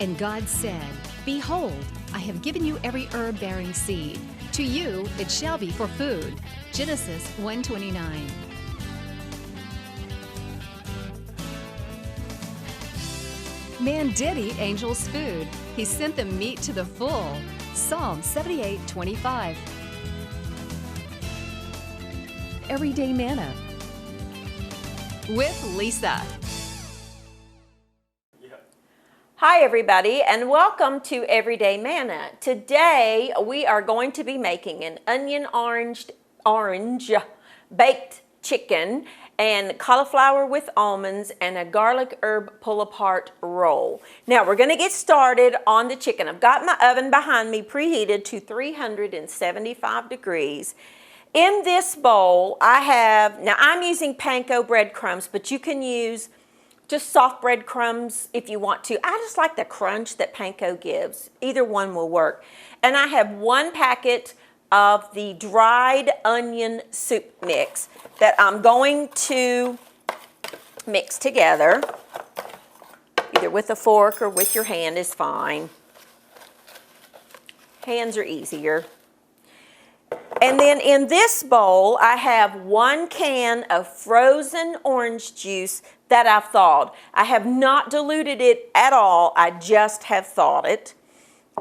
And God said, Behold, I have given you every herb-bearing seed. To you it shall be for food. Genesis 1:29. Man did eat angels' food. He sent them meat to the full. Psalm 78:25. Everyday Manna with Lisa. Hi everybody, and welcome to Everyday Manna. Today we are going to be making an onion orange baked chicken and cauliflower with almonds and a garlic herb pull-apart roll. Now we're going to get started on the chicken. I've got my oven behind me preheated to 375 degrees. In this bowl I have, now I'm using panko breadcrumbs, but you can use just soft breadcrumbs if you want to. I just like the crunch that panko gives. Either one will work. And I have 1 packet of the dried onion soup mix that I'm going to mix together. Either with a fork or with your hand is fine. Hands are easier. And then in this bowl, I have 1 can of frozen orange juice that I've thawed. I have not diluted it at all. I just have thawed it.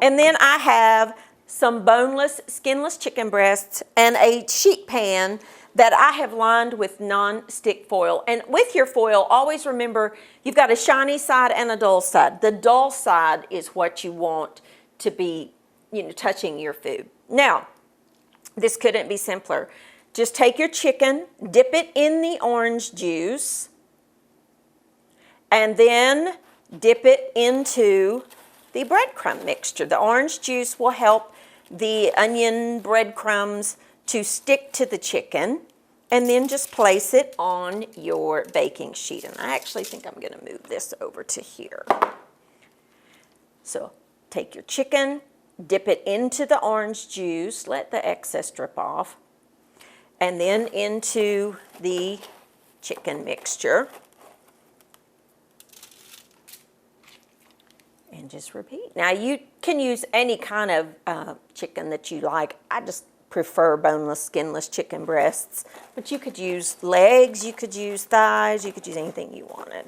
And then I have some boneless, skinless chicken breasts and a sheet pan that I have lined with non-stick foil. And with your foil, always remember you've got a shiny side and a dull side. The dull side is what you want to be, touching your food. Now, this couldn't be simpler. Just take your chicken, dip it in the orange juice, and then dip it into the breadcrumb mixture. The orange juice will help the onion breadcrumbs to stick to the chicken, and then just place it on your baking sheet. And I actually think I'm going to move this over to here. So take your chicken, dip it into the orange juice, let the excess drip off, and then into the chicken mixture. And just repeat. Now you can use any kind of chicken that you like. I just prefer boneless, skinless chicken breasts, but you could use legs, you could use thighs, you could use anything you wanted.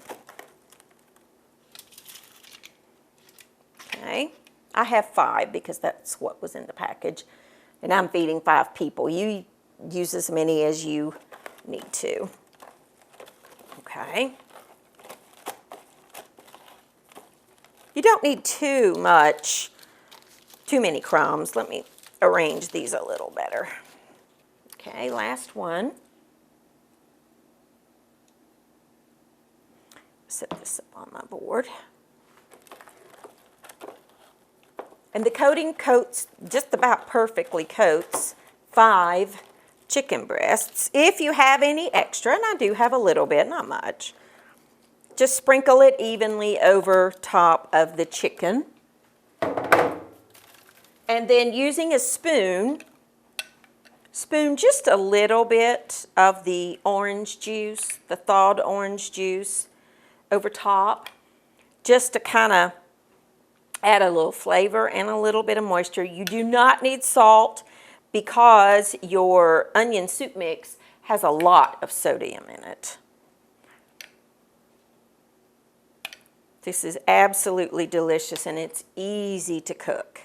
Okay. I have 5 because that's what was in the package, and I'm feeding 5 people. You use as many as you need to. Okay. You don't need too many crumbs. Let me arrange these a little better. Okay, last one. Set this up on my board. And the coating coats, just about perfectly coats 5 chicken breasts. If you have any extra, and I do have a little bit, not much, just sprinkle it evenly over top of the chicken. And then using a spoon just a little bit of the orange juice, the thawed orange juice over top, just to kind of add a little flavor and a little bit of moisture. You do not need salt because your onion soup mix has a lot of sodium in it. This is absolutely delicious and it's easy to cook.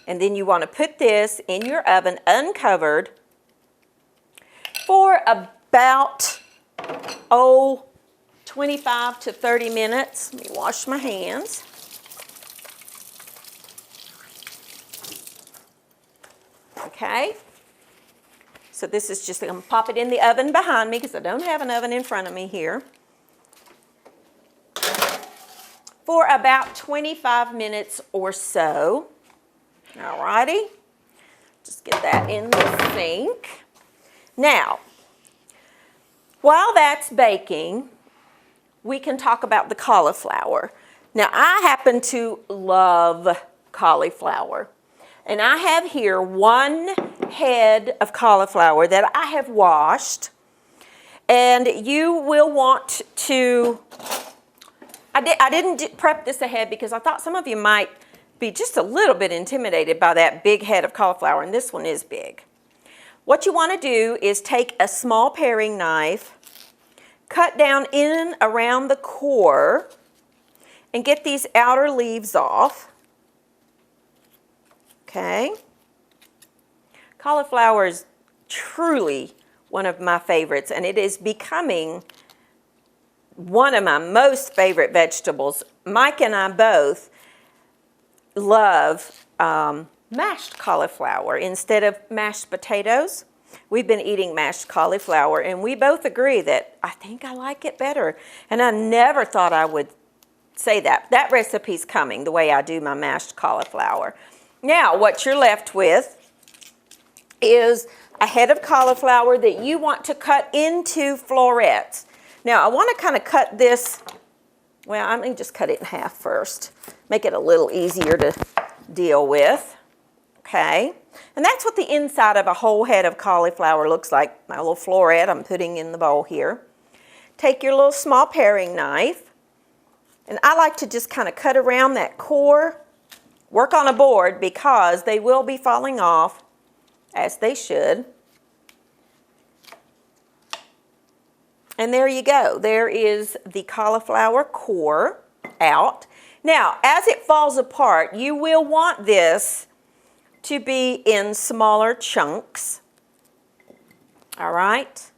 And then you want to put this in your oven uncovered for about 25 to 30 minutes. Let me wash my hands. Okay, so this is just, I'm going to pop it in the oven behind me because I don't have an oven in front of me here, for about 25 minutes or so. All righty, just get that in the sink. Now, while that's baking, we can talk about the cauliflower. Now, I happen to love cauliflower. And I have here 1 head of cauliflower that I have washed. And you will want to I didn't prep this ahead because I thought some of you might be just a little bit intimidated by that big head of cauliflower, and this one is big. What you want to do is take a small paring knife, cut down in around the core, and get these outer leaves off. Okay. Cauliflower is truly one of my favorites, and it is becoming one of my most favorite vegetables. Mike and I both love mashed cauliflower instead of mashed potatoes. We've been eating mashed cauliflower, and we both agree that I think I like it better. And I never thought I would say that. That recipe's coming, the way I do my mashed cauliflower. Now, what you're left with is a head of cauliflower that you want to cut into florets. Now, I want to kind of cut this, well, I'm going to just cut it in half first. Make it a little easier to deal with. Okay, and that's what the inside of a whole head of cauliflower looks like. My little floret I'm putting in the bowl here. Take your little small paring knife, and I like to just kind of cut around that core. Work on a board because they will be falling off, as they should. And there you go. There is the cauliflower core out. Now, as it falls apart, you will want this to be in smaller chunks. All right.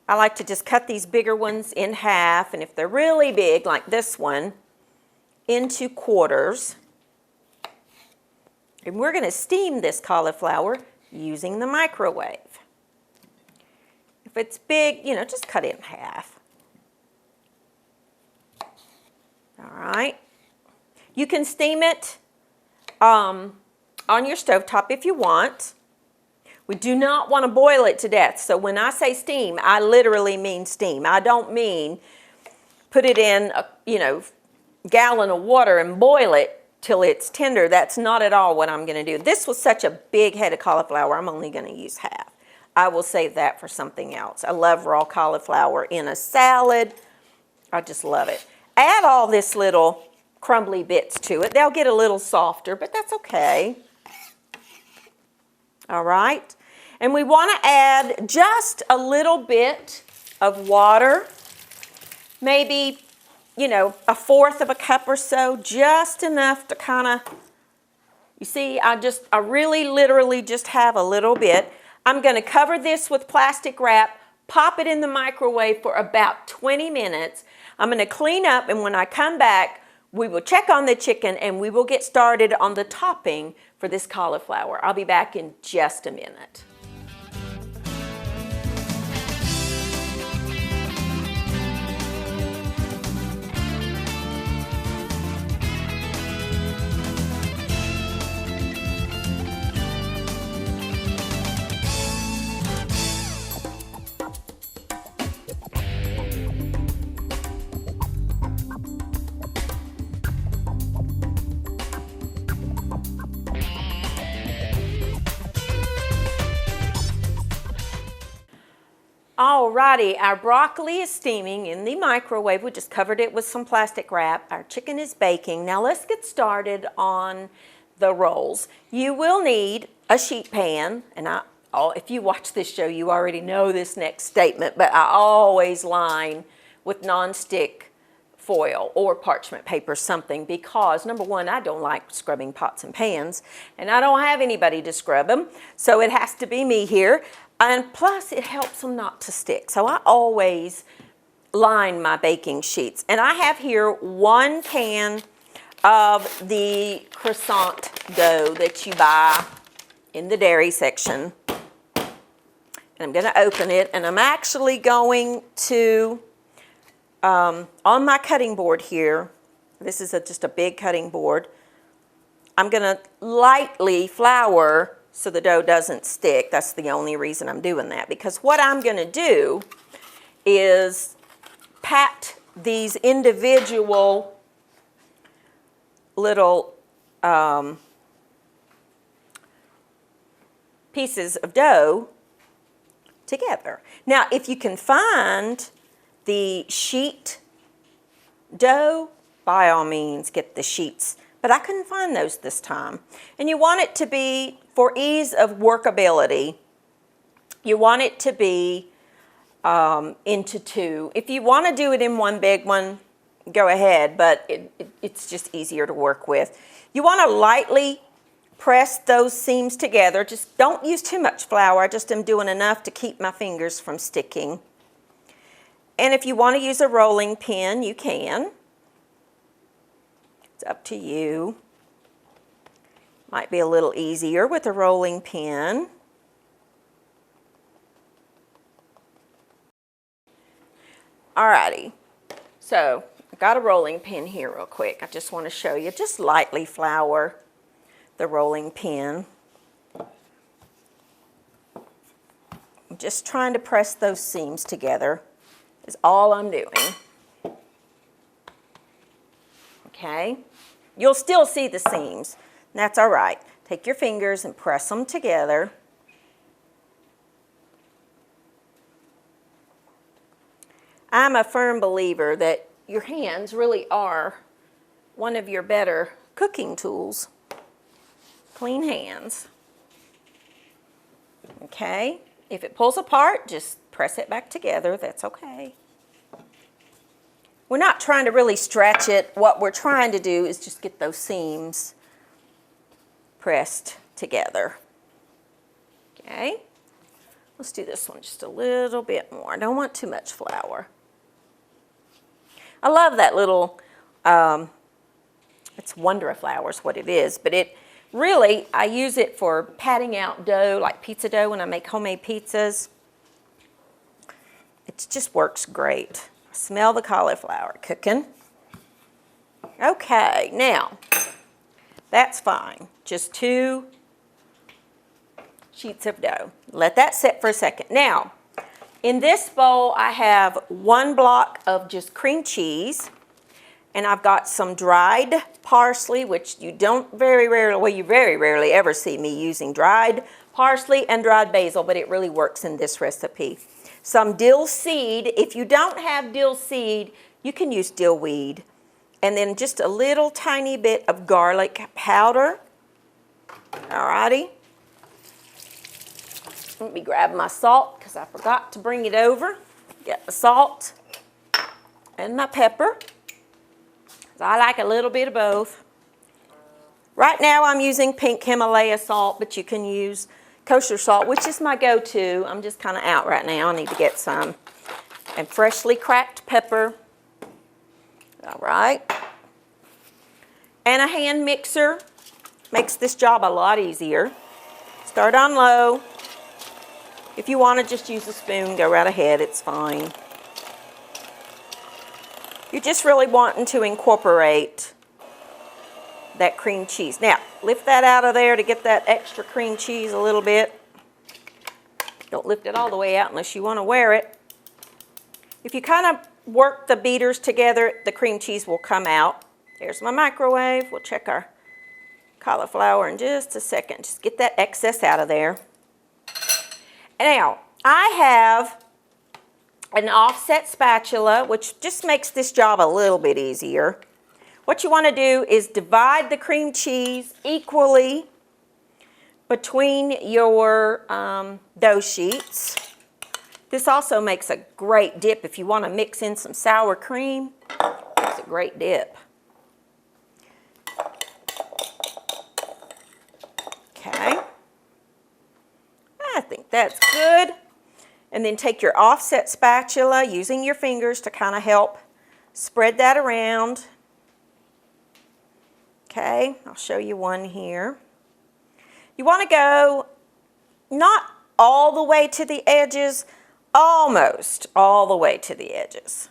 I like to just cut these bigger ones in half, and if they're really big, like this one, into quarters. And we're going to steam this cauliflower using the microwave. If it's big, you know, just cut it in half. All right. You can steam it on your stovetop if you want. We do not want to boil it to death. So when I say steam, I literally mean steam. I don't mean put it in a, gallon of water and boil it till it's tender. That's not at all what I'm going to do. This was such a big head of cauliflower, I'm only going to use half. I will save that for something else. I love raw cauliflower in a salad. I just love it. Add all this little crumbly bits to it. They'll get a little softer, but that's okay. All right. And we want to add just a little bit of water, maybe, a fourth of a cup or so, just enough to kind of, you see, I really literally just have a little bit. I'm going to cover this with plastic wrap, pop it in the microwave for about 20 minutes. I'm going to clean up, and when I come back, we will check on the chicken and we will get started on the topping for this cauliflower. I'll be back in just a minute. Alrighty, our broccoli is steaming in the microwave. We just covered it with some plastic wrap. Our chicken is baking. Now let's get started on the rolls. You will need a sheet pan, and if you watch this show, you already know this next statement, but I always line with nonstick foil or parchment paper, something, because number one, I don't like scrubbing pots and pans, and I don't have anybody to scrub them, so it has to be me here. And plus, it helps them not to stick. So I always line my baking sheets. And I have here 1 can of the croissant dough that you buy in the dairy section. And I'm going to open it. And I'm actually going to, on my cutting board here, this is just a big cutting board, I'm going to lightly flour so the dough doesn't stick. That's the only reason I'm doing that, because what I'm going to do is pat these individual little pieces of dough together. Now, if you can find the sheet dough, by all means get the sheets, but I couldn't find those this time. And you want it to be, for ease of workability, you want it to be into two. If you want to do it in one big one, go ahead, but it's just easier to work with. You want to lightly press those seams together. Just don't use too much flour. I just am doing enough to keep my fingers from sticking. And if you want to use a rolling pin, you can. It's up to you. Might be a little easier with a rolling pin. Alrighty, so I got a rolling pin here real quick. I just want to show you, just lightly flour the rolling pin. I'm just trying to press those seams together is all I'm doing. Okay, you'll still see the seams, and that's all right. Take your fingers and press them together. I'm a firm believer that your hands really are one of your better cooking tools. Clean hands. Okay, if it pulls apart, just press it back together. That's okay. We're not trying to really stretch it. What we're trying to do is just get those seams pressed together. Okay, let's do this one just a little bit more. I don't want too much flour. I love that little, it's Wonder Flour is what it is, but it really, I use it for patting out dough, like pizza dough when I make homemade pizzas. It just works great. Smell the cauliflower cooking. Okay, now, that's fine. Just 2 sheets of dough. Let that sit for a second. Now, in this bowl, I have 1 block of just cream cheese, and I've got some dried parsley, which you don't very rarely, well, you very rarely ever see me using dried parsley and dried basil, but it really works in this recipe. Some dill seed. If you don't have dill seed, you can use dill weed. And then just a little tiny bit of garlic powder. Alrighty. Let me grab my salt because I forgot to bring it over. Get the salt and my pepper. I like a little bit of both. Right now I'm using pink Himalaya salt, but you can use kosher salt, which is my go-to. I'm just kind of out right now. I need to get some. And freshly cracked pepper. All right. And a hand mixer makes this job a lot easier. Start on low. If you want to just use a spoon, go right ahead, it's fine. You're just really wanting to incorporate that cream cheese. Now, lift that out of there to get that extra cream cheese a little bit. Don't lift it all the way out unless you want to wear it. If you kind of work the beaters together, the cream cheese will come out. There's my microwave. We'll check our cauliflower in just a second. Just get that excess out of there. Now, I have an offset spatula, which just makes this job a little bit easier. What you want to do is divide the cream cheese equally between your dough sheets. This also makes a great dip if you want to mix in some sour cream. It's a great dip. Okay. I think that's good. And then take your offset spatula, using your fingers to kind of help spread that around. Okay, I'll show you one here. You want to go not all the way to the edges, almost all the way to the edges.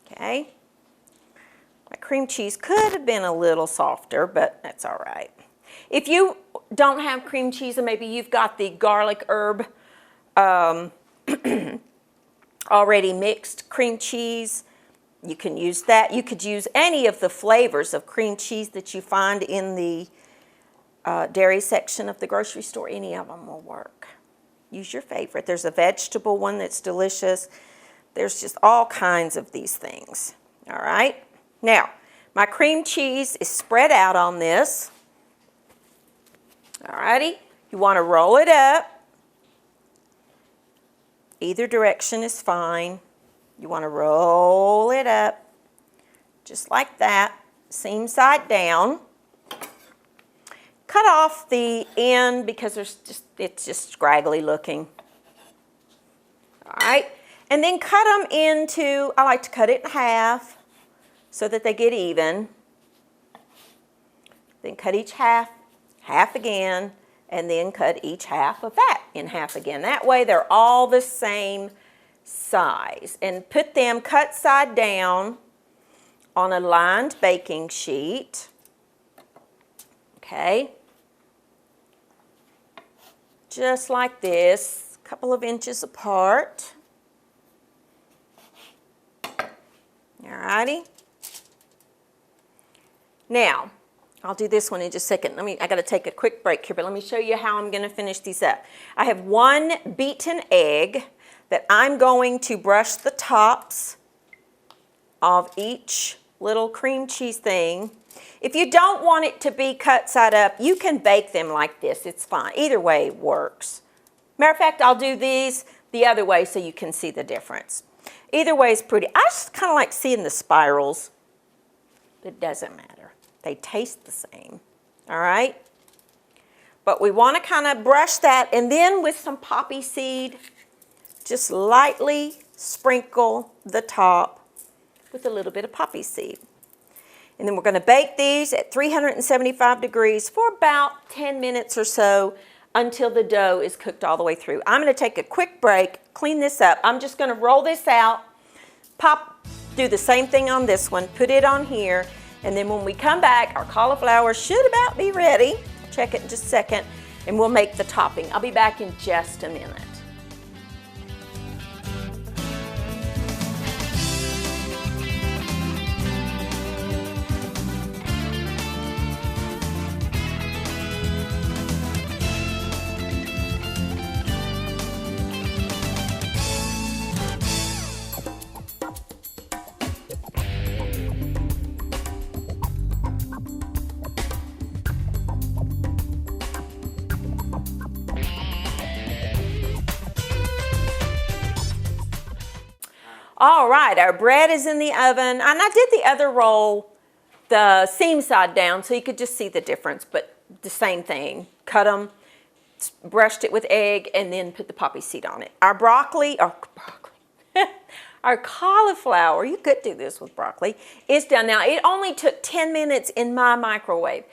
Okay. My cream cheese could have been a little softer, but that's all right. If you don't have cream cheese and maybe you've got the garlic herb already mixed cream cheese, you can use that. You could use any of the flavors of cream cheese that you find in the dairy section of the grocery store. Any of them will work. Use your favorite. There's a vegetable one that's delicious. There's just all kinds of these things. All right. Now, my cream cheese is spread out on this. All righty. You want to roll it up. Either direction is fine. You want to roll it up just like that, seam side down. Cut off the end because it's just scraggly looking. All right, and then cut them into, I like to cut it in half so that they get even. Then cut each half again, and then cut each half of that in half again. That way they're all the same size. And put them cut side down on a lined baking sheet. Okay. Just like this, a couple of inches apart. Alrighty. Now, I'll do this one in just a second. I got to take a quick break here, but let me show you how I'm going to finish these up. I have one beaten egg that I'm going to brush the tops of each little cream cheese thing. If you don't want it to be cut side up, you can bake them like this. It's fine. Either way works. Matter of fact, I'll do these the other way so you can see the difference. Either way is pretty. I just kind of like seeing the spirals. It doesn't matter. They taste the same. All right? But we want to kind of brush that, and then with some poppy seed, just lightly sprinkle the top with a little bit of poppy seed. And then we're going to bake these at 375 degrees for about 10 minutes or so until the dough is cooked all the way through. I'm going to take a quick break, clean this up. I'm just going to roll this out, do the same thing on this one, put it on here, and then when we come back, our cauliflower should about be ready. Check it in just a second, and we'll make the topping. I'll be back in just a minute. All right, our bread is in the oven, and I did the other roll, the seam side down, so you could just see the difference, but the same thing. Cut them, brushed it with egg, and then put the poppy seed on it. Our our cauliflower, you could do this with broccoli, is done. Now, it only took 10 minutes in my microwave.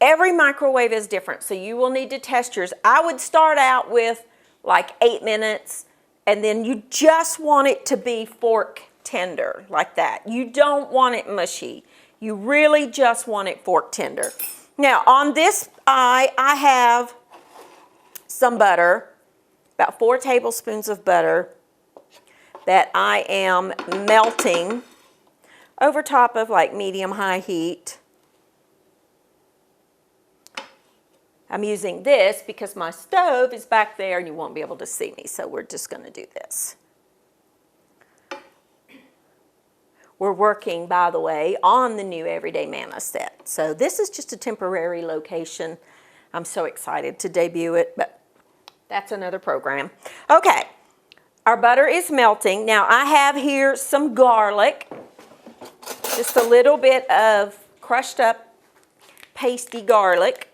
Every microwave is different, so you will need to test yours. I would start out with like 8 minutes, and then you just want it to be fork tender, like that. You don't want it mushy. You really just want it fork tender. Now, on this I have some butter, about 4 tablespoons of butter that I am melting over top of like medium-high heat. I'm using this because my stove is back there and you won't be able to see me, so we're just going to do this. We're working, by the way, on the new Everyday Manna set. So this is just a temporary location. I'm so excited to debut it, but that's another program. Okay, our butter is melting. Now I have here some garlic, just a little bit of crushed up pasty garlic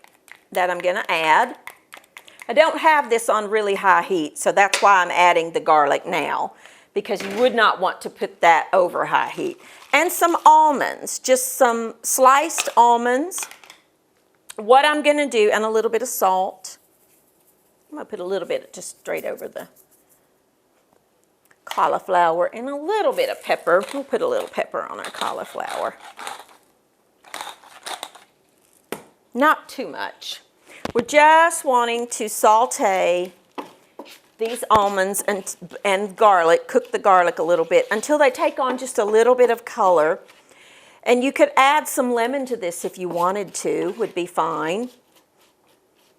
that I'm going to add. I don't have this on really high heat, so that's why I'm adding the garlic now, because you would not want to put that over high heat. And some almonds, just some sliced almonds. What I'm going to do, and a little bit of salt. I'm going to put a little bit just straight over the cauliflower, and a little bit of pepper. We'll put a little pepper on our cauliflower. Not too much. We're just wanting to saute these almonds and garlic, cook the garlic a little bit until they take on just a little bit of color. And you could add some lemon to this if you wanted to, would be fine.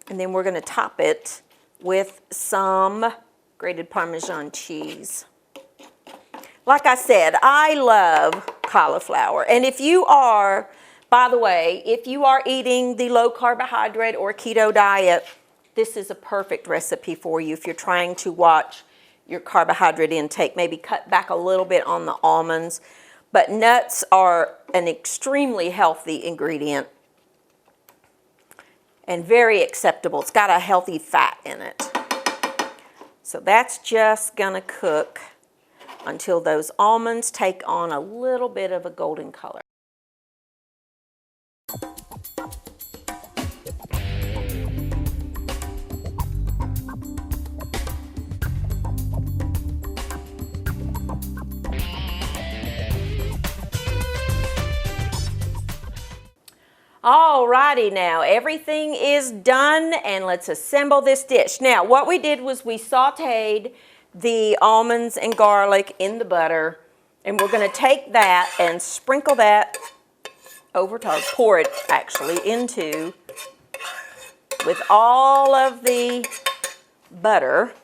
And then we're going to top it with some grated Parmesan cheese. like I said, I love cauliflower. And if you are, by the way, if you are eating the low carbohydrate or keto diet, this is a perfect recipe for you if you're trying to watch your carbohydrate intake. Maybe cut back a little bit on the almonds. But nuts are an extremely healthy ingredient and very acceptable. It's got a healthy fat in it. So that's just gonna cook until those almonds take on a little bit of a golden color. Alrighty now, everything is done and let's assemble this dish. Now, what we did was we sauteed the almonds and garlic in the butter, and we're gonna take that and sprinkle that over top, pour it actually into with all of the butter.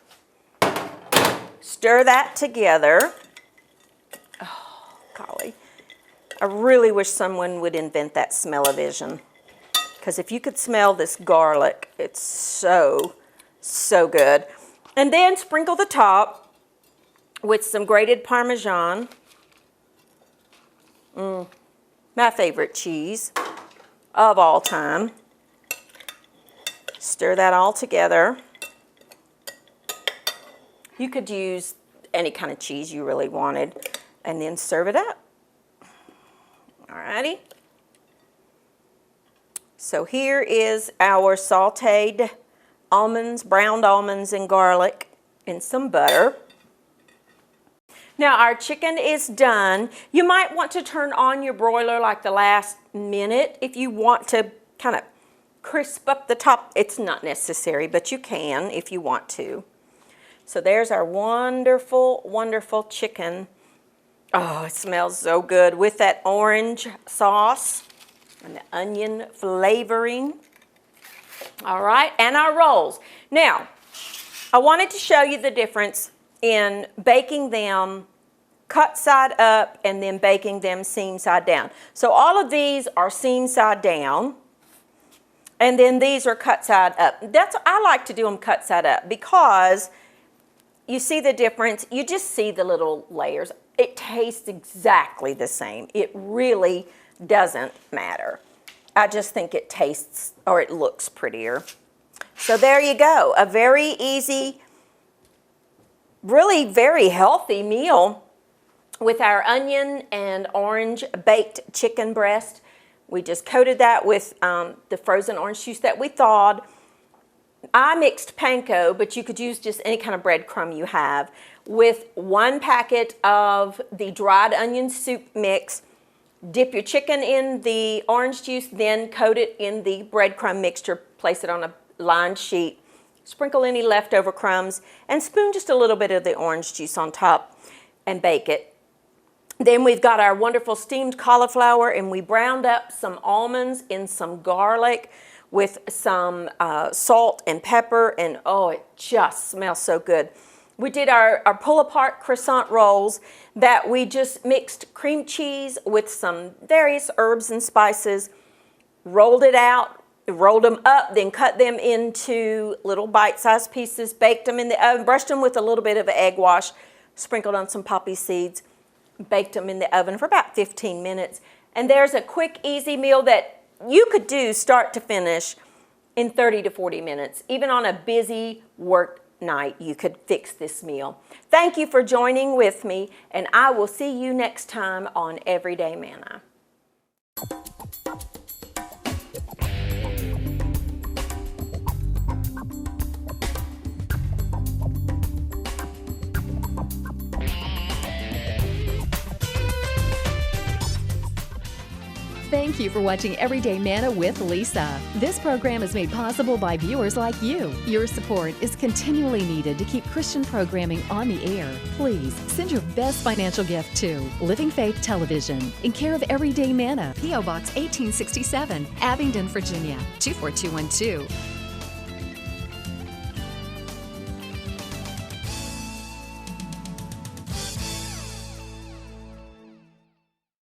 Stir that together. Oh, golly. I really wish someone would invent that smell-o-vision, because if you could smell this garlic, it's so, so good. And then sprinkle the top with some grated Parmesan, my favorite cheese of all time. Stir that all together. You could use any kind of cheese you really wanted, and then serve it up. Alrighty. So here is our sauteed almonds, browned almonds and garlic and some butter. Now our chicken is done. You might want to turn on your broiler like the last minute if you want to kind of crisp up the top. It's not necessary, but you can if you want to. So there's our wonderful, wonderful chicken. Oh, it smells so good with that orange sauce and the onion flavoring. All right, and our rolls. Now, I wanted to show you the difference in baking them cut side up and then baking them seam side down. So all of these are seam side down, and then these are cut side up. I like to do them cut side up because you see the difference. You just see the little layers. It tastes exactly the same. It really doesn't matter. I just think it tastes or it looks prettier. So there you go. A very easy, really very healthy meal with our onion and orange baked chicken breast. We just coated that with the frozen orange juice that we thawed. I mixed panko, but you could use just any kind of breadcrumb you have, with 1 packet of the dried onion soup mix. Dip your chicken in the orange juice, then coat it in the breadcrumb mixture. Place it on a lined sheet. Sprinkle any leftover crumbs and spoon just a little bit of the orange juice on top and bake it. Then we've got our wonderful steamed cauliflower, and we browned up some almonds in some garlic with some salt and pepper, and oh, it just smells so good. We did our pull-apart croissant rolls that we just mixed cream cheese with some various herbs and spices, rolled it out, rolled them up, then cut them into little bite-sized pieces, baked them in the oven, brushed them with a little bit of egg wash, sprinkled on some poppy seeds, baked them in the oven for about 15 minutes. And there's a quick, easy meal that you could do start to finish in 30 to 40 minutes. Even on a busy work night, you could fix this meal. Thank you for joining with me, and I will see you next time on Everyday Manna. Thank you for watching Everyday Manna with Lisa. This program is made possible by viewers like you. Your support is continually needed to keep Christian programming on the air. Please send your best financial gift to Living Faith Television in care of Everyday Manna, P.O. Box 1867, Abingdon, Virginia 24212.